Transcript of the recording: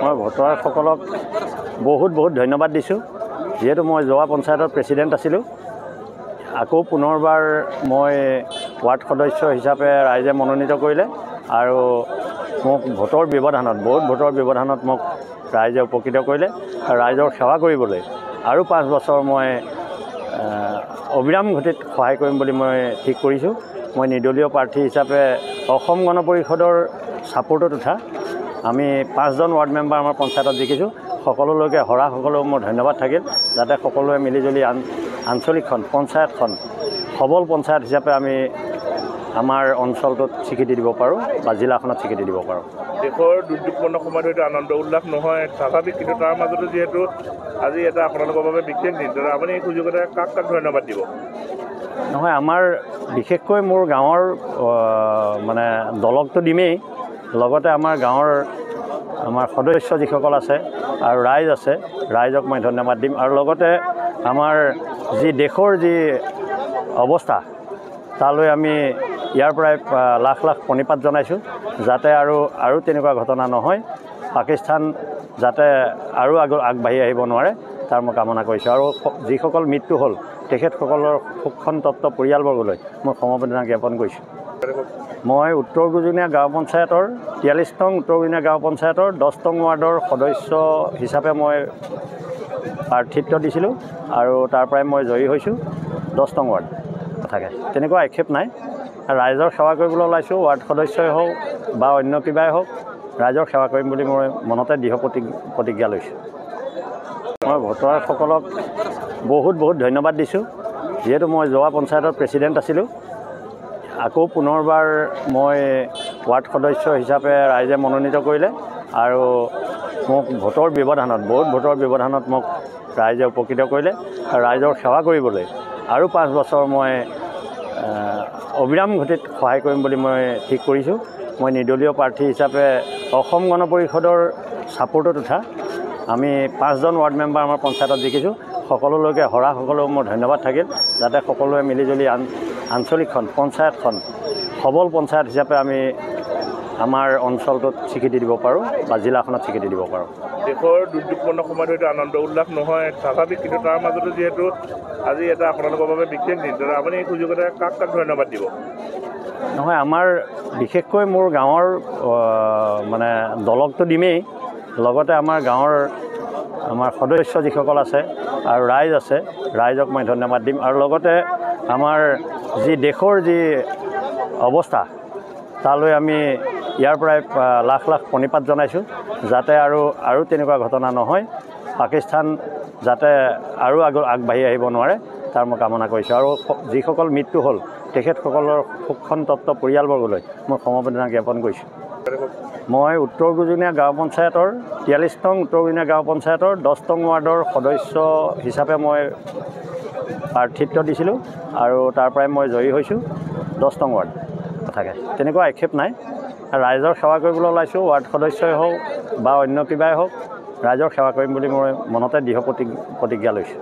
মই ভোটাৰসকলক বহুত ধন্যবাদ দিছোঁ যেহেতু মই যোৱা পঞ্চায়তৰ প্ৰেচিডেণ্ট আছিলোঁ আকৌ পুনৰবাৰ মই ৱাৰ্ড সদস্য হিচাপে ৰাইজে মনোনীত কৰিলে আৰু মোক ভোটৰ ব্যৱধানত ভোটৰ ব্যৱধানত মোক ৰাইজে উপকৃত কৰিলে ৰাইজৰ সেৱা কৰিবলৈ আৰু 5 বছৰ মই অবিৰাম গতিত সহায় কৰিম বুলি মই ঠিক কৰিছোঁ। মই নিৰ্দলীয় প্ৰাৰ্থী হিচাপে অসম গণ পৰিষদৰ ছাপোৰ্টত উঠা আমি 5জন ৱাৰ্ড মেম্বাৰ আমাৰ পঞ্চায়তত জিকিছোঁ। সকলোলৈকে সকলোক মোৰ ধন্যবাদ থাকিল যাতে সকলোৱে মিলিজুলি আঞ্চলিকখন পঞ্চায়তখন সবল পঞ্চায়ত হিচাপে আমি আমাৰ অঞ্চলটোত স্বীকৃতি দিব পাৰোঁ বা জিলাখনত স্বীকৃতি দিব পাৰোঁ। দেশৰ দুৰ্যোগপূৰ্ণ সময়ত হয়তো আনন্দ উল্লাস নহয় স্বাভাৱিক, কিন্তু তাৰ মাজতো যিহেতু আজি এটা আপোনালোকৰ বাবে বিশেষ দিন, তেতিয়া আপুনি এই সুযোগতে কাক ধন্যবাদ দিব? নহয়, আমাৰ বিশেষকৈ মোৰ গাঁৱৰ মানে দলকটো দিমেই, লগতে আমাৰ গাঁৱৰ আমাৰ সদস্য যিসকল আছে আৰু ৰাইজ আছে ৰাইজক মই ধন্যবাদ দিম আৰু লগতে আমাৰ যি দেশৰ যি অৱস্থা তালৈ আমি ইয়াৰ পৰাই লাখ প্ৰণিপাত জনাইছোঁ যাতে আৰু তেনেকুৱা ঘটনা নহয়, পাকিস্তান যাতে আৰু আগবাঢ়ি আহিব নোৱাৰে তাৰ মই কামনা কৰিছোঁ আৰু যিসকল মৃত্যু হ'ল তেখেতসকলৰ শোকসন্তপ্ত পৰিয়ালবৰ্গলৈ মই সমবেদনা জ্ঞাপন কৰিছোঁ। মই উত্তৰ গুজনীয়া গাঁও পঞ্চায়তৰ 43 নং উত্তৰ গুজনীয়া গাঁও পঞ্চায়তৰ 10 নং ৱাৰ্ডৰ সদস্য হিচাপে মই প্ৰাৰ্থিত্ব দিছিলোঁ আৰু তাৰ পৰাই মই জয়ী হৈছোঁ 10 নং ৱাৰ্ড থাকে। তেনেকুৱা আক্ষেপ নাই। ৰাইজৰ সেৱা কৰিবলৈ ওলাইছোঁ, ৱাৰ্ড সদস্যই হওক বা অন্য কিবাই হওক ৰাইজৰ সেৱা কৰিম বুলি মই মনতে দৃঢ় প্ৰতিজ্ঞা লৈছোঁ। মই ভোটাৰসকলক বহুত ধন্যবাদ দিছোঁ যিহেতু মই যোৱা পঞ্চায়তৰ প্ৰেচিডেণ্ট আছিলোঁ আকৌ পুনৰবাৰ মই ৱাৰ্ড সদস্য হিচাপে ৰাইজে মনোনীত কৰিলে আৰু মোক ভোটৰ ব্যৱধানত মোক ৰাইজে উপকৃত কৰিলে ৰাইজৰ সেৱা কৰিবলৈ আৰু 5 বছৰ মই অবিৰাম গতিত সহায় কৰিম বুলি মই ঠিক কৰিছোঁ। মই নিৰ্দলীয় প্ৰাৰ্থী হিচাপে অসম গণ পৰিষদৰ ছাপোৰ্টত উঠা আমি 5জন ৱাৰ্ড মেম্বাৰ আমাৰ পঞ্চায়তত জিকিছোঁ। সকলোলৈকে সকলোক মোৰ ধন্যবাদ থাকিল যাতে সকলোৱে মিলিজুলি আঞ্চলিকখন পঞ্চায়তখন সবল পঞ্চায়ত হিচাপে আমি আমাৰ অঞ্চলটোত স্বীকৃতি দিব পাৰোঁ বা জিলাখনত স্বীকৃতি দিব পাৰোঁ। দেশৰ দুৰ্যোগপূৰ্ণ সময়ত হয়তো আনন্দ উল্লাস নহয় স্বাভাৱিক, কিন্তু তাৰ মাজতো যিহেতু আজি এটা আপোনালোকৰ বাবে বিশেষ দিন, তেতিয়া আপুনি এই সুযোগতে কাক ধন্যবাদ দিব? নহয়, আমাৰ বিশেষকৈ মোৰ গাঁৱৰ মানে দলকটো দিমেই, লগতে আমাৰ গাঁৱৰ আমাৰ সদস্য যিসকল আছে আৰু ৰাইজ আছে ৰাইজক মই ধন্যবাদ দিম আৰু লগতে আমাৰ যি দেশৰ যি অৱস্থা তালৈ আমি ইয়াৰ পৰাই লাখ প্ৰণিপাত জনাইছোঁ যাতে আৰু তেনেকুৱা ঘটনা নহয়, পাকিস্তান যাতে আৰু আগবাঢ়ি আহিব নোৱাৰে তাৰ মই কামনা কৰিছোঁ আৰু যিসকল মৃত্যু হ'ল তেখেতসকলৰ শোকসন্তপ্ত পৰিয়ালবৰ্গলৈ মই সমবেদনা জ্ঞাপন কৰিছোঁ। মই উত্তৰ গুজনীয়া গাঁও পঞ্চায়তৰ 43 নং উত্তৰ গুজনীয়া গাঁও পঞ্চায়তৰ 10 নং ৱাৰ্ডৰ সদস্য হিচাপে মই প্ৰাৰ্থিত্ব দিছিলোঁ আৰু তাৰ পৰাই মই জয়ী হৈছোঁ 10 নং ৱাৰ্ড থাকে। তেনেকুৱা আক্ষেপ নাই। ৰাইজৰ সেৱা কৰিবলৈ ওলাইছোঁ, ৱাৰ্ড সদস্যই হওক বা অন্য কিবাই হওক ৰাইজৰ সেৱা কৰিম বুলি মই মনতে দৃঢ় প্ৰতিজ্ঞা লৈছোঁ।